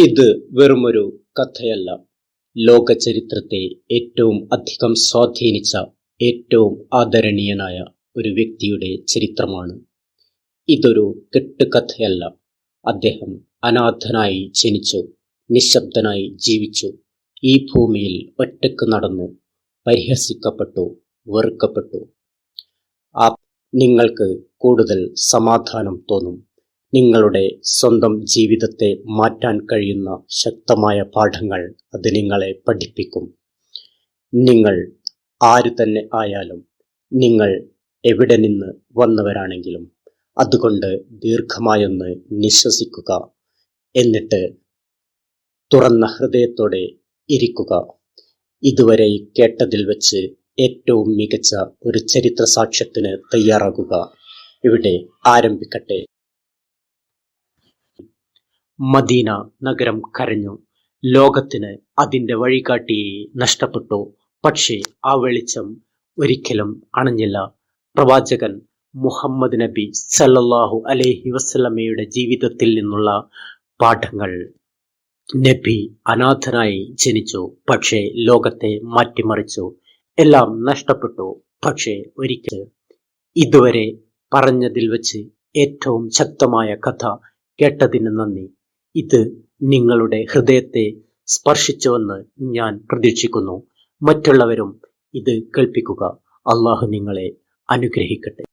ഇത് വെറുമൊരു കഥയല്ല. ലോക ചരിത്രത്തെ ഏറ്റവും അധികം സ്വാധീനിച്ച ഏറ്റവും ആദരണീയനായ ഒരു വ്യക്തിയുടെ ചരിത്രമാണ്. ഇതൊരു കെട്ടുകഥയല്ല. അദ്ദേഹം അനാഥനായി ജനിച്ചു, നിശബ്ദനായി ജീവിച്ചു, ഈ ഭൂമിയിൽ ഒറ്റക്ക് നടന്നു, പരിഹസിക്കപ്പെട്ടു, വെറുക്കപ്പെട്ടു. നിങ്ങൾക്ക് കൂടുതൽ സമാധാനം തോന്നും. നിങ്ങളുടെ സ്വന്തം ജീവിതത്തെ മാറ്റാൻ കഴിയുന്ന ശക്തമായ പാഠങ്ങൾ അത് നിങ്ങളെ പഠിപ്പിക്കും. നിങ്ങൾ ആര് തന്നെ ആയാലും, നിങ്ങൾ എവിടെ നിന്ന് വന്നവരാണെങ്കിലും, അതുകൊണ്ട് ദീർഘമായൊന്ന് നിശ്വസിക്കുക. എന്നിട്ട് തുറന്ന ഹൃദയത്തോടെ ഇരിക്കുക. ഇതുവരെ കേട്ടതിൽ വെച്ച് ഏറ്റവും മികച്ച ഒരു ചരിത്ര സാക്ഷ്യത്തിന് തയ്യാറാകുക. ഇവിടെ ആരംഭിക്കട്ടെ. മദീന നഗരം കരഞ്ഞു. ലോകത്തിന് അതിൻ്റെ വഴികാട്ടിയെ നഷ്ടപ്പെട്ടു. പക്ഷേ ആ വെളിച്ചം ഒരിക്കലും അണഞ്ഞില്ല. പ്രവാചകൻ മുഹമ്മദ് നബി സല്ലല്ലാഹു അലൈഹി വസല്ലമയുടെ ജീവിതത്തിൽ നിന്നുള്ള പാഠങ്ങൾ. നബി അനാഥനായി ജനിച്ചു, പക്ഷേ ലോകത്തെ മാറ്റിമറിച്ചു. എല്ലാം നഷ്ടപ്പെട്ടു, പക്ഷേ ഒരിക്കൽ ഇതുവരെ പറഞ്ഞതിൽ വെച്ച് ഏറ്റവും ശക്തമായ കഥ കേട്ടതിന് നന്ദി. ഇത് നിങ്ങളുടെ ഹൃദയത്തെ സ്പർശിച്ചുവെന്ന് ഞാൻ പ്രതീക്ഷിക്കുന്നു. മറ്റുള്ളവരും ഇത് കേൾപ്പിക്കുക. അള്ളാഹു നിങ്ങളെ അനുഗ്രഹിക്കട്ടെ.